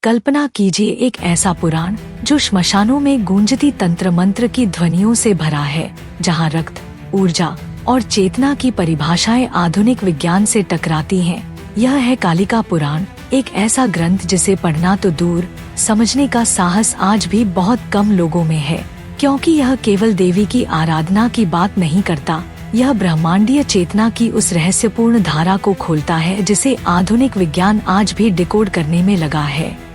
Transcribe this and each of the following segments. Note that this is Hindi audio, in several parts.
कल्पना कीजिए एक ऐसा पुराण जो श्मशानों में गूंजती तंत्र मंत्र की ध्वनियों से भरा है, जहां रक्त, ऊर्जा और चेतना की परिभाषाएं आधुनिक विज्ञान से टकराती हैं। यह है कालिका पुराण, एक ऐसा ग्रंथ जिसे पढ़ना तो दूर, समझने का साहस आज भी बहुत कम लोगों में है, क्योंकि यह केवल देवी की आराधना की बात नहीं करता। यह ब्रह्मांडीय चेतना की उस रहस्यपूर्ण धारा को खोलता है जिसे आधुनिक विज्ञान आज भी डिकोड करने में लगा है।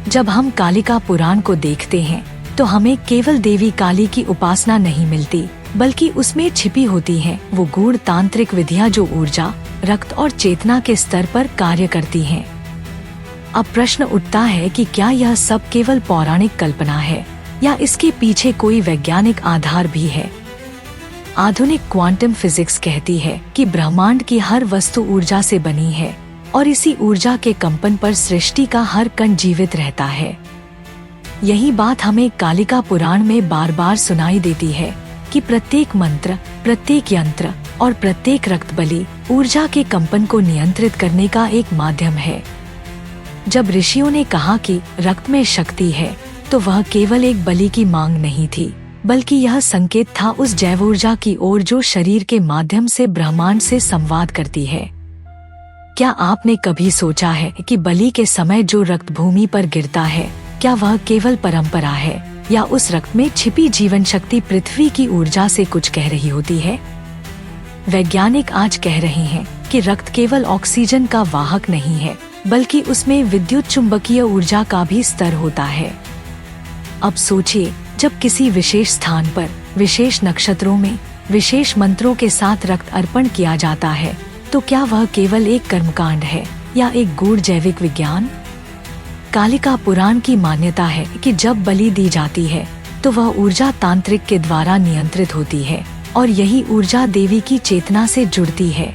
जब हम कालिका पुराण को देखते हैं तो हमें केवल देवी काली की उपासना नहीं मिलती, बल्कि उसमें छिपी होती हैं वो गूढ़ तांत्रिक विधियां जो ऊर्जा, रक्त और चेतना के स्तर पर कार्य करती हैं। अब प्रश्न उठता है कि क्या यह सब केवल पौराणिक कल्पना है या इसके पीछे कोई वैज्ञानिक आधार भी है। आधुनिक क्वांटम फिजिक्स कहती है कि ब्रह्मांड की हर वस्तु ऊर्जा से बनी है और इसी ऊर्जा के कंपन पर सृष्टि का हर कण जीवित रहता है। यही बात हमें कालिका पुराण में बार बार सुनाई देती है कि प्रत्येक मंत्र, प्रत्येक यंत्र और प्रत्येक रक्त बलि ऊर्जा के कंपन को नियंत्रित करने का एक माध्यम है। जब ऋषियों ने कहा कि रक्त में शक्ति है, तो वह केवल एक बलि की मांग नहीं थी, बल्कि यह संकेत था उस जैव ऊर्जा की ओर जो शरीर के माध्यम से ब्रह्मांड से संवाद करती है। क्या आपने कभी सोचा है कि बलि के समय जो रक्त भूमि पर गिरता है, क्या वह केवल परंपरा है या उस रक्त में छिपी जीवन शक्ति पृथ्वी की ऊर्जा से कुछ कह रही होती है। वैज्ञानिक आज कह रहे हैं कि रक्त केवल ऑक्सीजन का वाहक नहीं है, बल्कि उसमें विद्युत चुंबकीय ऊर्जा का भी स्तर होता है। अब सोचिए, जब किसी विशेष स्थान पर, विशेष नक्षत्रों में, विशेष मंत्रों के साथ रक्त अर्पण किया जाता है, तो क्या वह केवल एक कर्मकांड है या एक गूढ़ जैविक विज्ञान। कालिका पुराण की मान्यता है कि जब बलि दी जाती है तो वह ऊर्जा तांत्रिक के द्वारा नियंत्रित होती है और यही ऊर्जा देवी की चेतना से जुड़ती है।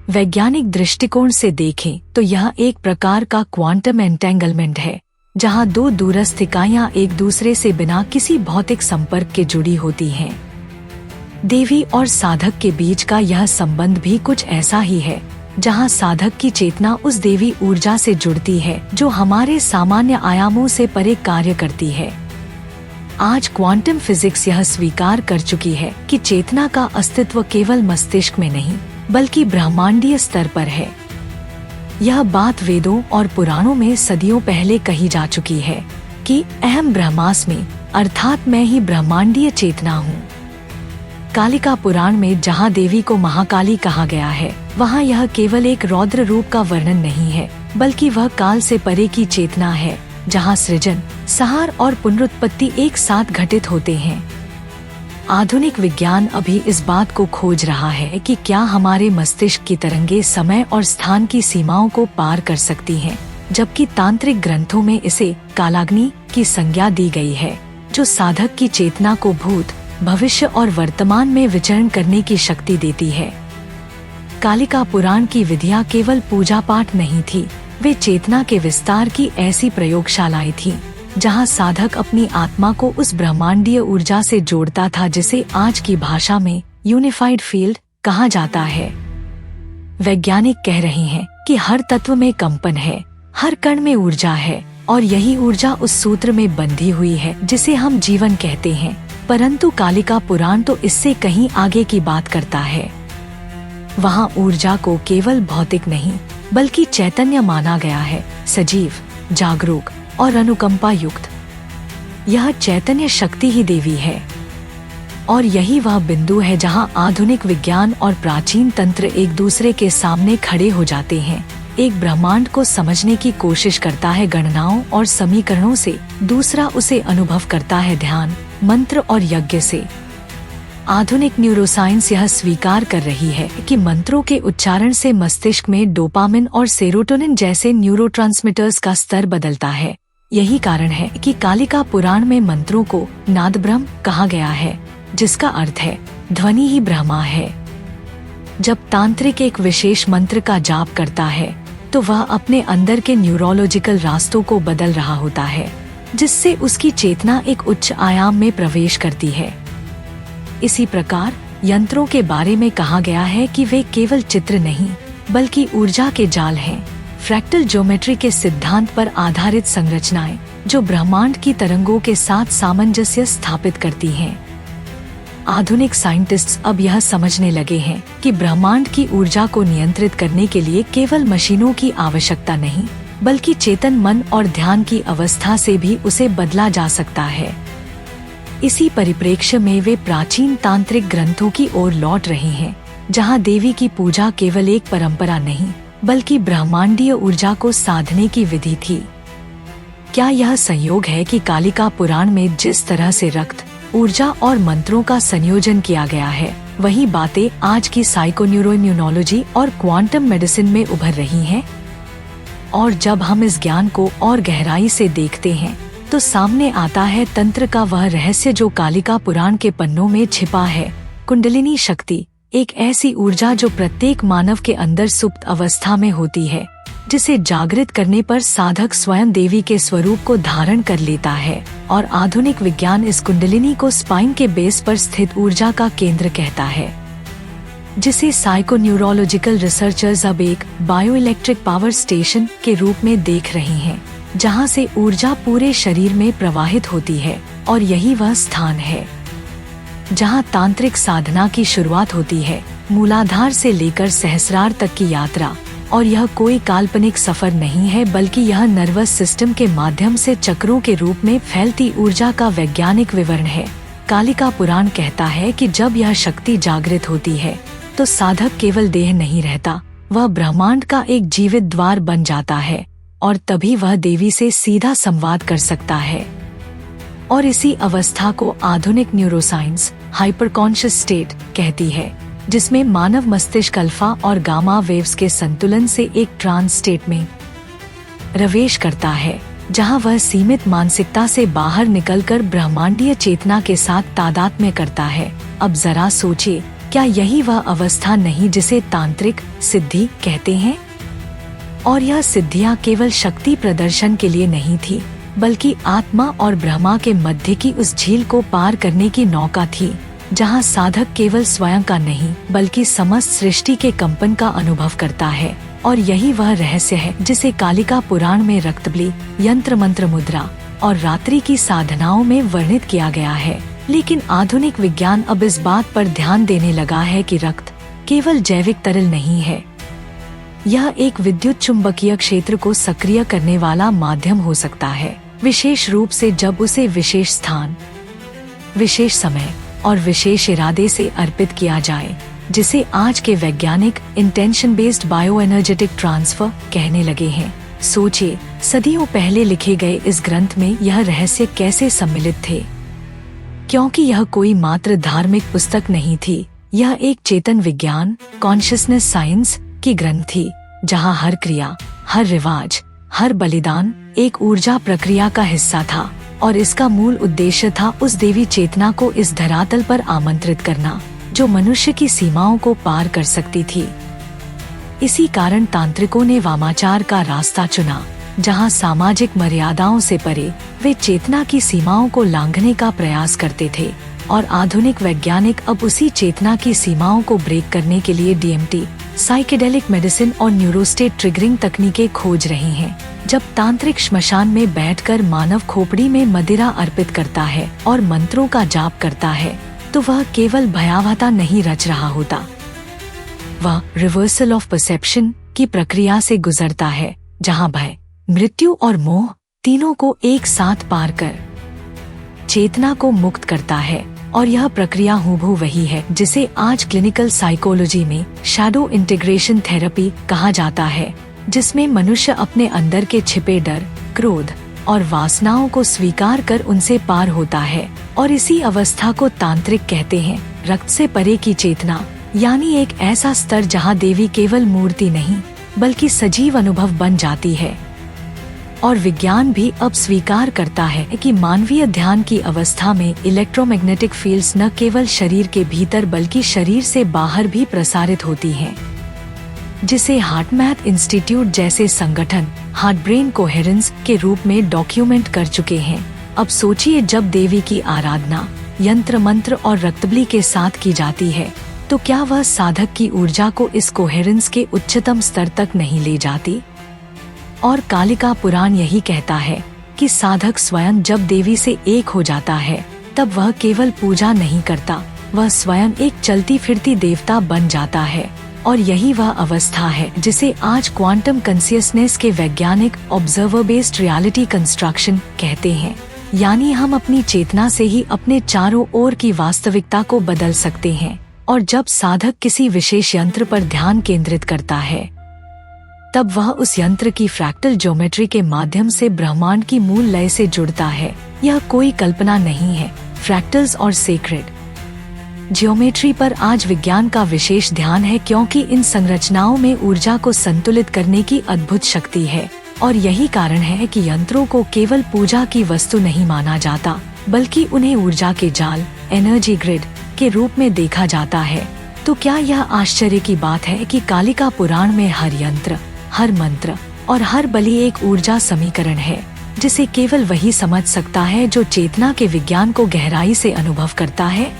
वैज्ञानिक दृष्टिकोण से देखें तो यह एक प्रकार का क्वांटम एंटेंगलमेंट है, जहां दो दूरस्थ इकाइयां एक दूसरे से बिना किसी भौतिक संपर्क के जुड़ी होती हैं। देवी और साधक के बीच का यह संबंध भी कुछ ऐसा ही है, जहां साधक की चेतना उस देवी ऊर्जा से जुड़ती है जो हमारे सामान्य आयामों से परे कार्य करती है। आज क्वांटम फिजिक्स यह स्वीकार कर चुकी है कि चेतना का अस्तित्व केवल मस्तिष्क में नहीं, बल्कि ब्रह्मांडीय स्तर पर है। यह बात वेदों और पुराणों में सदियों पहले कही जा चुकी है कि अहम ब्रह्मास्मि, अर्थात मैं ही ब्रह्मांडीय चेतना हूँ। कालिका पुराण में जहाँ देवी को महाकाली कहा गया है, वहाँ यह केवल एक रौद्र रूप का वर्णन नहीं है, बल्कि वह काल से परे की चेतना है, जहाँ सृजन, संहार और पुनरुत्पत्ति एक साथ घटित होते हैं। आधुनिक विज्ञान अभी इस बात को खोज रहा है कि क्या हमारे मस्तिष्क की तरंगे समय और स्थान की सीमाओं को पार कर सकती हैं, जबकि तांत्रिक ग्रंथों में इसे कालाग्नि की संज्ञा दी गई है, जो साधक की चेतना को भूत, भविष्य और वर्तमान में विचरण करने की शक्ति देती है। कालिका पुराण की विधियां केवल पूजा पाठ नहीं थी, वे चेतना के विस्तार की ऐसी प्रयोगशालाएं थीं, जहां साधक अपनी आत्मा को उस ब्रह्मांडीय ऊर्जा से जोड़ता था जिसे आज की भाषा में यूनिफाइड फील्ड कहा जाता है। वैज्ञानिक कह रहे हैं कि हर तत्व में कंपन है, हर कण में ऊर्जा है और यही ऊर्जा उस सूत्र में बंधी हुई है जिसे हम जीवन कहते हैं। परंतु कालिका पुराण तो इससे कहीं आगे की बात करता है। वहाँ ऊर्जा को केवल भौतिक नहीं, बल्कि चैतन्य माना गया है, सजीव, जागरूक और अनुकंपा युक्त। यह चैतन्य शक्ति ही देवी है और यही वह बिंदु है जहां आधुनिक विज्ञान और प्राचीन तंत्र एक दूसरे के सामने खड़े हो जाते हैं। एक ब्रह्मांड को समझने की कोशिश करता है गणनाओं और समीकरणों से, दूसरा उसे अनुभव करता है ध्यान, मंत्र और यज्ञ से। आधुनिक न्यूरोसाइंस यह स्वीकार कर रही है कि मंत्रों के उच्चारण से मस्तिष्क में डोपामिन और सेरोटोनिन जैसे न्यूरोट्रांसमीटर्स का स्तर बदलता है। यही कारण है कि कालिका पुराण में मंत्रों को नाद ब्रह्म कहा गया है, जिसका अर्थ है ध्वनि ही ब्रह्मा है। जब तांत्रिक एक विशेष मंत्र का जाप करता है, तो वह अपने अंदर के न्यूरोलॉजिकल रास्तों को बदल रहा होता है, जिससे उसकी चेतना एक उच्च आयाम में प्रवेश करती है। इसी प्रकार यंत्रों के बारे में कहा गया है कि वे केवल चित्र नहीं, बल्कि ऊर्जा के जाल हैं, फ्रैक्टल ज्योमेट्री के सिद्धांत पर आधारित संरचनाएं जो ब्रह्मांड की तरंगों के साथ सामंजस्य स्थापित करती हैं। आधुनिक साइंटिस्ट्स अब यह समझने लगे हैं कि ब्रह्मांड की ऊर्जा को नियंत्रित करने के लिए केवल मशीनों की आवश्यकता नहीं, बल्कि चेतन मन और ध्यान की अवस्था से भी उसे बदला जा सकता है। इसी परिप्रेक्ष्य में वे प्राचीन तांत्रिक ग्रंथों की ओर लौट रहे हैं, जहां देवी की पूजा केवल एक परंपरा नहीं, बल्कि ब्रह्मांडीय ऊर्जा को साधने की विधि थी। क्या यह संयोग है कि कालिका पुराण में जिस तरह से रक्त, ऊर्जा और मंत्रों का संयोजन किया गया है, वही बातें आज की साइकोन्यूरोइम्यूनोलॉजी और क्वांटम मेडिसिन में उभर रही हैं? और जब हम इस ज्ञान को और गहराई से देखते हैं, तो सामने आता है तंत्र का वह रहस्य जो कालिका पुराण के पन्नों में छिपा है। कुंडलिनी शक्ति, एक ऐसी ऊर्जा जो प्रत्येक मानव के अंदर सुप्त अवस्था में होती है, जिसे जागृत करने पर साधक स्वयं देवी के स्वरूप को धारण कर लेता है। और आधुनिक विज्ञान इस कुंडलिनी को स्पाइन के बेस पर स्थित ऊर्जा का केंद्र कहता है, जिसे साइकोन्यूरोलॉजिकल रिसर्चर्स अब एक बायोइलेक्ट्रिक पावर स्टेशन के रूप में देख रहे हैं, जहां से ऊर्जा पूरे शरीर में प्रवाहित होती है। और यही वह स्थान है जहां तांत्रिक साधना की शुरुआत होती है, मूलाधार से लेकर सहस्रार तक की यात्रा। और यह कोई काल्पनिक सफर नहीं है, बल्कि यह नर्वस सिस्टम के माध्यम से चक्रों के रूप में फैलती ऊर्जा का वैज्ञानिक विवरण है। कालिका पुराण कहता है कि जब यह शक्ति जागृत होती है, तो साधक केवल देह नहीं रहता, वह ब्रह्मांड का एक जीवित द्वार बन जाता है, और तभी वह देवी से सीधा संवाद कर सकता है। और इसी अवस्था को आधुनिक न्यूरोसाइंस हाइपर कॉन्शियस स्टेट कहती है, जिसमें मानव मस्तिष्क अल्फा और गामा वेव्स के संतुलन से एक ट्रांस स्टेट में प्रवेश करता है, जहां वह सीमित मानसिकता से बाहर निकलकर ब्रह्मांडीय चेतना के साथ तादात्म्य करता है। अब जरा सोचिए, क्या यही वह अवस्था नहीं जिसे तांत्रिक सिद्धि कहते हैं? और यह सिद्धियां केवल शक्ति प्रदर्शन के लिए नहीं थी, बल्कि आत्मा और ब्रह्मा के मध्य की उस झील को पार करने की नौका थी, जहां साधक केवल स्वयं का नहीं, बल्कि समस्त सृष्टि के कंपन का अनुभव करता है। और यही वह रहस्य है जिसे कालिका पुराण में रक्तबली, यंत्र मंत्र मुद्रा और रात्रि की साधनाओं में वर्णित किया गया है। लेकिन आधुनिक विज्ञान अब इस बात पर ध्यान देने लगा है कि रक्त केवल जैविक तरल नहीं है, यह एक विद्युत चुंबकीय क्षेत्र को सक्रिय करने वाला माध्यम हो सकता है, विशेष रूप से जब उसे विशेष स्थान, विशेष समय और विशेष इरादे से अर्पित किया जाए, जिसे आज के वैज्ञानिक intention based bio energetic transfer कहने लगे हैं। सोचिए, सदियों पहले लिखे गए इस ग्रंथ में यह रहस्य कैसे सम्मिलित थे, क्योंकि यह कोई मात्र धार्मिक पुस्तक नहीं थी, यह एक चेतन विज्ञान कॉन्शियसनेस साइंस की ग्रंथ थी, जहां हर क्रिया, हर रिवाज, हर बलिदान एक ऊर्जा प्रक्रिया का हिस्सा था। और इसका मूल उद्देश्य था उस देवी चेतना को इस धरातल पर आमंत्रित करना, जो मनुष्य की सीमाओं को पार कर सकती थी। इसी कारण तांत्रिकों ने वामाचार का रास्ता चुना, जहां सामाजिक मर्यादाओं से परे वे चेतना की सीमाओं को लांघने का प्रयास करते थे। और आधुनिक वैज्ञानिक अब उसी चेतना की सीमाओं को ब्रेक करने के लिए DMT, साइकेडेलिक मेडिसिन और न्यूरोस्टेट ट्रिगरिंग तकनीकें खोज रहे हैं। जब तांत्रिक श्मशान में बैठकर मानव खोपड़ी में मदिरा अर्पित करता है और मंत्रों का जाप करता है, तो वह केवल भयावहता नहीं रच रहा होता, वह रिवर्सल ऑफ परसेप्शन की प्रक्रिया से गुजरता है, जहां भय, मृत्यु और मोह तीनों को एक साथ पार कर चेतना को मुक्त करता है। और यह प्रक्रिया हूबहू वही है जिसे आज क्लिनिकल साइकोलॉजी में शैडो इंटीग्रेशन थेरेपी कहा जाता है, जिसमें मनुष्य अपने अंदर के छिपे डर, क्रोध और वासनाओं को स्वीकार कर उनसे पार होता है। और इसी अवस्था को तांत्रिक कहते हैं, रक्त से परे की चेतना, यानी एक ऐसा स्तर जहां देवी केवल मूर्ति नहीं, बल्कि सजीव अनुभव बन जाती है। और विज्ञान भी अब स्वीकार करता है कि मानवीय ध्यान की अवस्था में इलेक्ट्रोमैग्नेटिक फील्ड्स न केवल शरीर के भीतर बल्कि शरीर से बाहर भी प्रसारित होती हैं, जिसे हार्टमैथ इंस्टीट्यूट जैसे संगठन हार्ट ब्रेन कोहेरेंस के रूप में डॉक्यूमेंट कर चुके हैं। अब सोचिए, जब देवी की आराधना यंत्र मंत्र और रक्तबली के साथ की जाती है, तो क्या वह साधक की ऊर्जा को इस कोहेरेंस के उच्चतम स्तर तक नहीं ले जाती? और कालिका पुराण यही कहता है कि साधक स्वयं जब देवी से एक हो जाता है तब वह केवल पूजा नहीं करता, वह स्वयं एक चलती फिरती देवता बन जाता है। और यही वह अवस्था है जिसे आज क्वांटम कॉन्शियसनेस के वैज्ञानिक ऑब्जर्वर बेस्ड रियलिटी कंस्ट्रक्शन कहते हैं। यानी हम अपनी चेतना से ही अपने चारों ओर की वास्तविकता को बदल सकते हैं। और जब साधक किसी विशेष यंत्र पर ध्यान केंद्रित करता है तब वह उस यंत्र की फ्रैक्टल ज्योमेट्री के माध्यम से ब्रह्मांड की मूल लय से जुड़ता है। यह कोई कल्पना नहीं है। फ्रैक्टल्स और सेक्रेड ज्योमेट्री पर आज विज्ञान का विशेष ध्यान है, क्योंकि इन संरचनाओं में ऊर्जा को संतुलित करने की अद्भुत शक्ति है। और यही कारण है कि यंत्रों को केवल पूजा की वस्तु नहीं माना जाता, बल्कि उन्हें ऊर्जा के जाल, एनर्जी ग्रिड के रूप में देखा जाता है। तो क्या यह आश्चर्य की बात है कि कालिका पुराण में हर यंत्र, हर मंत्र और हर बलि एक ऊर्जा समीकरण है, जिसे केवल वही समझ सकता है जो चेतना के विज्ञान को गहराई से अनुभव करता है।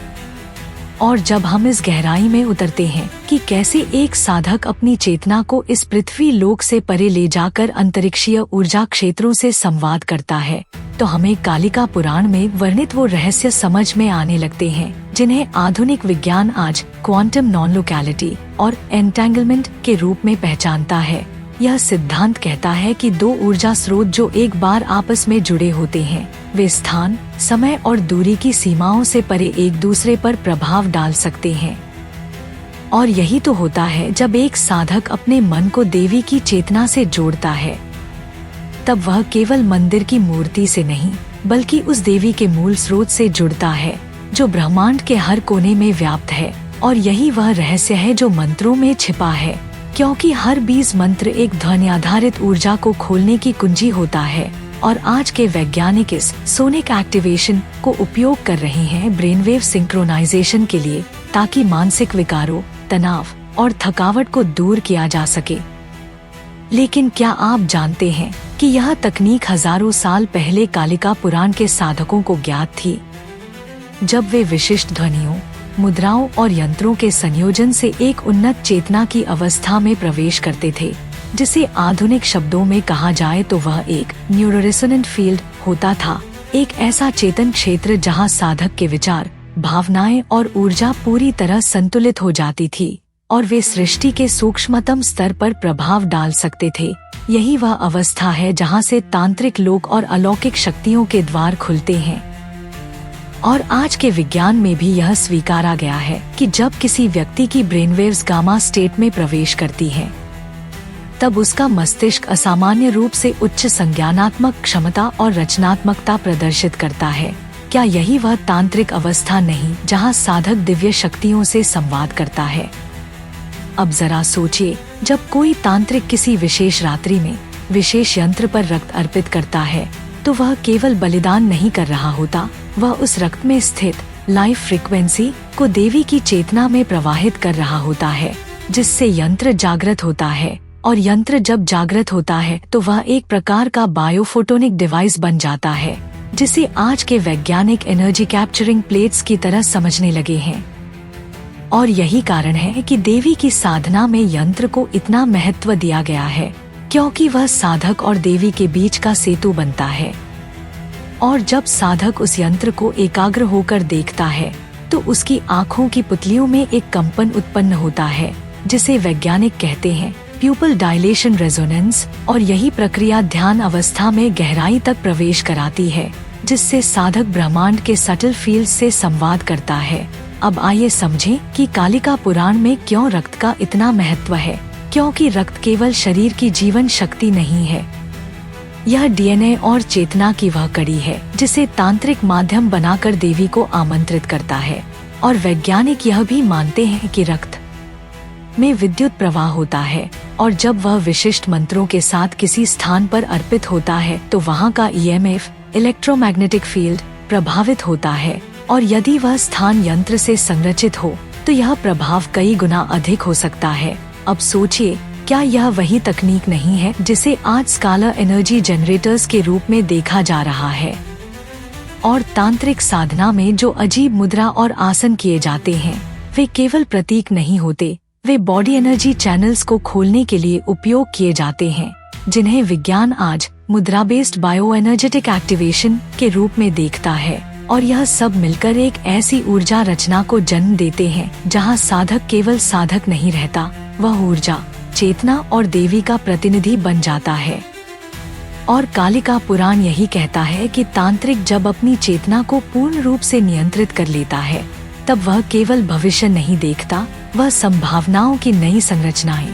और जब हम इस गहराई में उतरते हैं कि कैसे एक साधक अपनी चेतना को इस पृथ्वी लोक से परे ले जाकर अंतरिक्षीय ऊर्जा क्षेत्रों से संवाद करता है, तो हमें कालिका पुराण में वर्णित वो रहस्य समझ में आने लगते हैं जिन्हें आधुनिक विज्ञान आज क्वांटम नॉन लोकैलिटी और एंटेंगलमेंट के रूप में पहचानता है। यह सिद्धांत कहता है कि दो ऊर्जा स्रोत जो एक बार आपस में जुड़े होते हैं, वे स्थान, समय और दूरी की सीमाओं से परे एक दूसरे पर प्रभाव डाल सकते हैं। और यही तो होता है जब एक साधक अपने मन को देवी की चेतना से जोड़ता है, तब वह केवल मंदिर की मूर्ति से नहीं, बल्कि उस देवी के मूल स्रोत से जुड़ता है जो ब्रह्मांड के हर कोने में व्याप्त है। और यही वह रहस्य है जो मंत्रों में छिपा है, क्योंकि हर बीज मंत्र एक ध्वनि आधारित ऊर्जा को खोलने की कुंजी होता है। और आज के वैज्ञानिक इस सोनिक एक्टिवेशन को उपयोग कर रहे हैं ब्रेनवेव सिंक्रोनाइजेशन के लिए, ताकि मानसिक विकारों, तनाव और थकावट को दूर किया जा सके। लेकिन क्या आप जानते हैं कि यह तकनीक हजारों साल पहले कालिका पुराण के साधकों को ज्ञात थी, जब वे विशिष्ट ध्वनियों, मुद्राओं और यंत्रों के संयोजन से एक उन्नत चेतना की अवस्था में प्रवेश करते थे, जिसे आधुनिक शब्दों में कहा जाए तो वह एक न्यूरोरेसोनेंट फील्ड होता था। एक ऐसा चेतन क्षेत्र जहां साधक के विचार, भावनाएं और ऊर्जा पूरी तरह संतुलित हो जाती थी और वे सृष्टि के सूक्ष्मतम स्तर पर प्रभाव डाल सकते थे। यही वह अवस्था है जहां से तांत्रिक लोक और अलौकिक शक्तियों के द्वार खुलते हैं। और आज के विज्ञान में भी यह स्वीकारा गया है कि जब किसी व्यक्ति की ब्रेनवेव्स गामा स्टेट में प्रवेश करती हैं, तब उसका मस्तिष्क असामान्य रूप से उच्च संज्ञानात्मक क्षमता और रचनात्मकता प्रदर्शित करता है। क्या यही वह तांत्रिक अवस्था नहीं जहां साधक दिव्य शक्तियों से संवाद करता है? अब जरा सोचिए, जब कोई तांत्रिक किसी विशेष रात्रि में विशेष यंत्र पर रक्त अर्पित करता है, तो वह केवल बलिदान नहीं कर रहा होता, वह उस रक्त में स्थित लाइफ फ्रीक्वेंसी को देवी की चेतना में प्रवाहित कर रहा होता है, जिससे यंत्र जागृत होता है। और यंत्र जब जागृत होता है तो वह एक प्रकार का बायोफोटोनिक डिवाइस बन जाता है, जिसे आज के वैज्ञानिक एनर्जी कैप्चरिंग प्लेट्स की तरह समझने लगे हैं। और यही कारण है कि देवी की साधना में यंत्र को इतना महत्व दिया गया है, क्योंकि वह साधक और देवी के बीच का सेतु बनता है। और जब साधक उस यंत्र को एकाग्र होकर देखता है, तो उसकी आँखों की पुतलियों में एक कंपन उत्पन्न होता है, जिसे वैज्ञानिक कहते हैं प्यूपल डायलेशन रेजोनेंस। और यही प्रक्रिया ध्यान अवस्था में गहराई तक प्रवेश कराती है, जिससे साधक ब्रह्मांड के सटल फील्ड से संवाद करता है। अब आइए समझें कि कालिका पुराण में क्यों रक्त का इतना महत्व है। क्योंकि रक्त केवल शरीर की जीवन शक्ति नहीं है, यह डीएनए और चेतना की वह कड़ी है जिसे तांत्रिक माध्यम बनाकर देवी को आमंत्रित करता है। और वैज्ञानिक यह भी मानते हैं कि रक्त में विद्युत प्रवाह होता है, और जब वह विशिष्ट मंत्रों के साथ किसी स्थान पर अर्पित होता है तो वहाँ का ईएमएफ, इलेक्ट्रोमैग्नेटिक फील्ड, प्रभावित होता है। और यदि वह स्थान यंत्र से संरचित हो तो यह प्रभाव कई गुना अधिक हो सकता है। अब सोचिए, क्या यह वही तकनीक नहीं है जिसे आज स्कालर एनर्जी जनरेटर्स के रूप में देखा जा रहा है? और तांत्रिक साधना में जो अजीब मुद्रा और आसन किए जाते हैं, वे केवल प्रतीक नहीं होते, वे बॉडी एनर्जी चैनल्स को खोलने के लिए उपयोग किए जाते हैं। जिन्हें विज्ञान आज मुद्रा बेस्ड बायो एनर्जेटिक एक्टिवेशन के रूप में देखता है। और यह सब मिलकर एक ऐसी ऊर्जा रचना को जन्म देते हैं जहां साधक केवल साधक नहीं रहता, वह ऊर्जा, चेतना और देवी का प्रतिनिधि बन जाता है। और कालिका पुराण यही कहता है कि तांत्रिक जब अपनी चेतना को पूर्ण रूप से नियंत्रित कर लेता है, तब वह केवल भविष्य नहीं देखता, वह संभावनाओं की नई संरचनाएं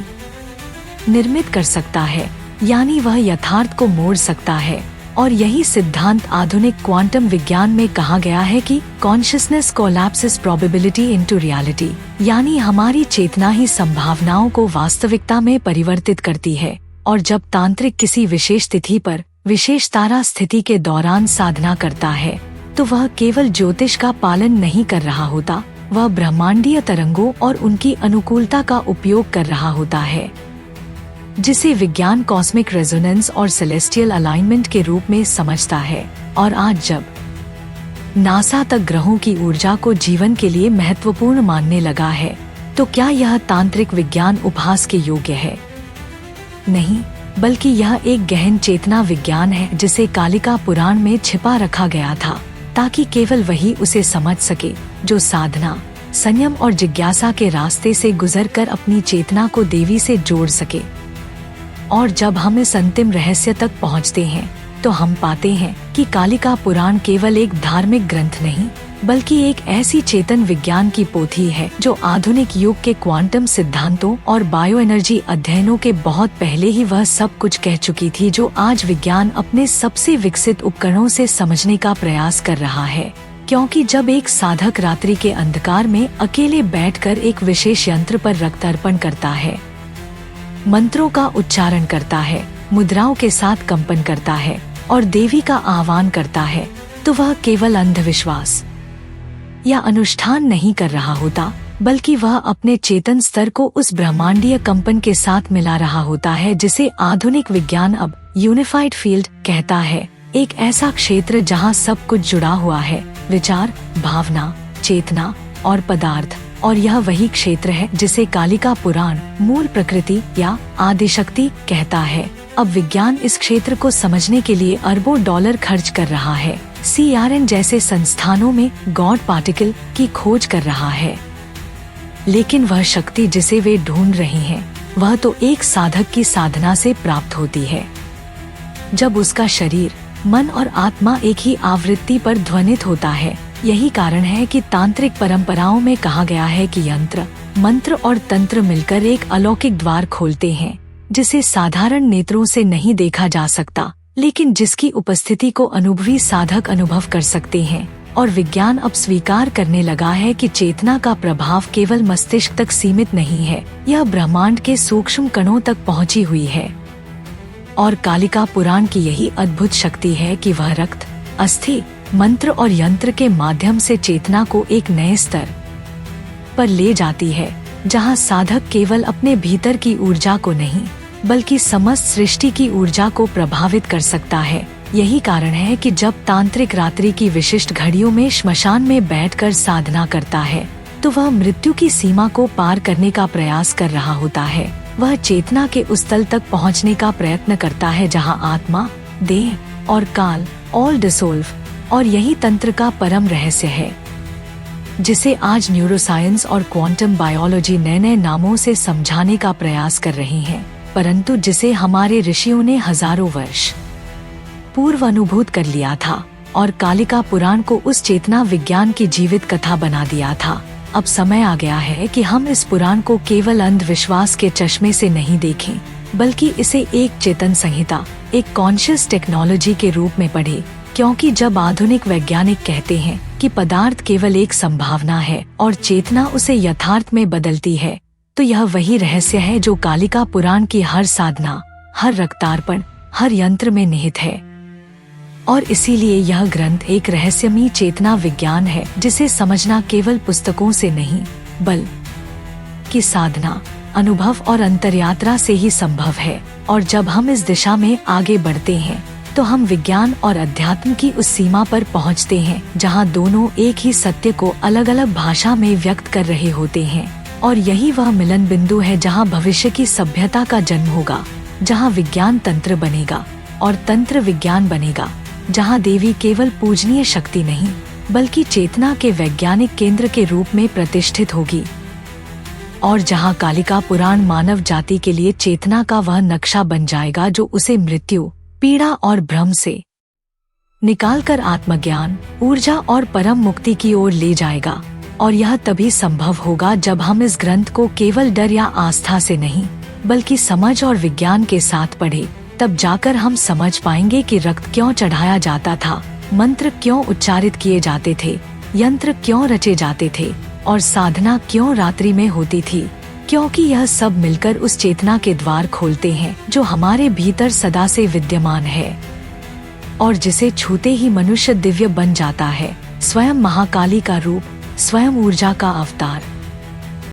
निर्मित कर सकता है, यानी वह यथार्थ को मोड़ सकता है। और यही सिद्धांत आधुनिक क्वांटम विज्ञान में कहा गया है कि consciousness collapses probability into reality, यानी हमारी चेतना ही संभावनाओं को वास्तविकता में परिवर्तित करती है। और जब तांत्रिक किसी विशेष तिथि पर विशेष तारा स्थिति के दौरान साधना करता है, तो वह केवल ज्योतिष का पालन नहीं कर रहा होता, वह ब्रह्मांडीय तरंगों और उनकी अनुकूलता का उपयोग कर रहा होता है, जिसे विज्ञान कॉस्मिक रेजोनेंस और सेलेस्टियल अलाइनमेंट के रूप में समझता है। और आज जब नासा तक ग्रहों की ऊर्जा को जीवन के लिए महत्वपूर्ण मानने लगा है, तो क्या यह तांत्रिक विज्ञान उपहास के योग्य है? नहीं, बल्कि यह एक गहन चेतना विज्ञान है जिसे कालिका पुराण में छिपा रखा गया था, ताकि केवल वही उसे समझ सके जो साधना, संयम और जिज्ञासा के रास्ते से गुजरकर अपनी चेतना को देवी से जोड़ सके। और जब हम इस अंतिम रहस्य तक पहुंचते हैं, तो हम पाते हैं कि कालिका पुराण केवल एक धार्मिक ग्रंथ नहीं, बल्कि एक ऐसी चेतन विज्ञान की पोथी है जो आधुनिक युग के क्वांटम सिद्धांतों और बायो एनर्जी अध्ययनों के बहुत पहले ही वह सब कुछ कह चुकी थी, जो आज विज्ञान अपने सबसे विकसित उपकरणों से समझने का प्रयास कर रहा है। क्योंकि जब एक साधक रात्रि के अंधकार में अकेले बैठकर एक विशेष यंत्र पर रक्त अर्पण करता है, मंत्रों का उच्चारण करता है, मुद्राओं के साथ कंपन करता है और देवी का आह्वान करता है, तो वह केवल अंधविश्वास या अनुष्ठान नहीं कर रहा होता, बल्कि वह अपने चेतन स्तर को उस ब्रह्मांडीय कंपन के साथ मिला रहा होता है, जिसे आधुनिक विज्ञान अब यूनिफाइड फील्ड कहता है। एक ऐसा क्षेत्र जहां सब कुछ जुड़ा हुआ है, विचार, भावना, चेतना और पदार्थ। और यह वही क्षेत्र है जिसे कालिका पुराण मूल प्रकृति या आदिशक्ति कहता है। अब विज्ञान इस क्षेत्र को समझने के लिए अरबों डॉलर खर्च कर रहा है, CERN जैसे संस्थानों में गॉड पार्टिकल की खोज कर रहा है। लेकिन वह शक्ति जिसे वे ढूंढ रहे हैं, वह तो एक साधक की साधना से प्राप्त होती है। जब उसका शरीर, मन और आत्मा एक ही आवृत्ति पर ध्वनित होता है। यही कारण है कि तांत्रिक परंपराओं में कहा गया है कि यंत्र, मंत्र और तंत्र मिलकर एक अलौकिक द्वार खोलते हैं, जिसे साधारण नेत्रों से नहीं देखा जा सकता, लेकिन जिसकी उपस्थिति को अनुभवी साधक अनुभव कर सकते हैं। और विज्ञान अब स्वीकार करने लगा है कि चेतना का प्रभाव केवल मस्तिष्क तक सीमित नहीं है, यह ब्रह्मांड के सूक्ष्म कणों तक पहुंची हुई है। और कालिका पुराण की यही अद्भुत शक्ति है कि वह रक्त, अस्थि, मंत्र और यंत्र के माध्यम से चेतना को एक नए स्तर पर ले जाती है, जहां साधक केवल अपने भीतर की ऊर्जा को नहीं, बल्कि समस्त सृष्टि की ऊर्जा को प्रभावित कर सकता है। यही कारण है कि जब तांत्रिक रात्रि की विशिष्ट घड़ियों में श्मशान में बैठकर साधना करता है, तो वह मृत्यु की सीमा को पार करने का प्रयास कर रहा होता है। वह चेतना के उस तल तक पहुंचने का प्रयत्न करता है जहां आत्मा, देह और काल ऑल डिसोल्व। और यही तंत्र का परम रहस्य है, जिसे आज न्यूरोसाइंस और क्वांटम बायोलॉजी नए नए नामों से समझाने का प्रयास कर रही हैं, परंतु जिसे हमारे ऋषियों ने हजारों वर्ष पूर्व अनुभूत कर लिया था और कालिका पुराण को उस चेतना विज्ञान की जीवित कथा बना दिया था। अब समय आ गया है कि हम इस पुराण को केवल अंधविश्वास के चश्मे से नहीं देखें, बल्कि इसे एक चेतन संहिता, एक कॉन्शियस टेक्नोलॉजी के रूप में पढ़ें। क्योंकि जब आधुनिक वैज्ञानिक कहते हैं कि पदार्थ केवल एक संभावना है और चेतना उसे यथार्थ में बदलती है, तो यह वही रहस्य है जो कालिका पुराण की हर साधना, हर रक्तार्पण, हर यंत्र में निहित है। और इसीलिए यह ग्रंथ एक रहस्यमयी चेतना विज्ञान है, जिसे समझना केवल पुस्तकों से नहीं, बल्कि साधना, अनुभव और अंतर्यात्रा से ही संभव है। और जब हम इस दिशा में आगे बढ़ते हैं, तो हम विज्ञान और अध्यात्म की उस सीमा पर पहुंचते हैं जहां दोनों एक ही सत्य को अलग अलग भाषा में व्यक्त कर रहे होते हैं। और यही वह मिलन बिंदु है जहां भविष्य की सभ्यता का जन्म होगा। जहाँ विज्ञान तंत्र बनेगा और तंत्र विज्ञान बनेगा, जहाँ देवी केवल पूजनीय शक्ति नहीं बल्कि चेतना के वैज्ञानिक केंद्र के रूप में प्रतिष्ठित होगी, और जहाँ कालिका पुराण मानव जाति के लिए चेतना का वह नक्शा बन जाएगा जो उसे मृत्यु, पीड़ा और भ्रम से निकालकर आत्मज्ञान, ऊर्जा और परम मुक्ति की ओर ले जाएगा। और यह तभी संभव होगा जब हम इस ग्रंथ को केवल डर या आस्था से नहीं बल्कि समझ और विज्ञान के साथ पढ़े। तब जाकर हम समझ पाएंगे कि रक्त क्यों चढ़ाया जाता था, मंत्र क्यों उच्चारित किए जाते थे, यंत्र क्यों रचे जाते थे और साधना क्यों रात्रि में होती थी, क्योंकि यह सब मिलकर उस चेतना के द्वार खोलते हैं जो हमारे भीतर सदा से विद्यमान है और जिसे छूते ही मनुष्य दिव्य बन जाता है, स्वयं महाकाली का रूप, स्वयं ऊर्जा का अवतार।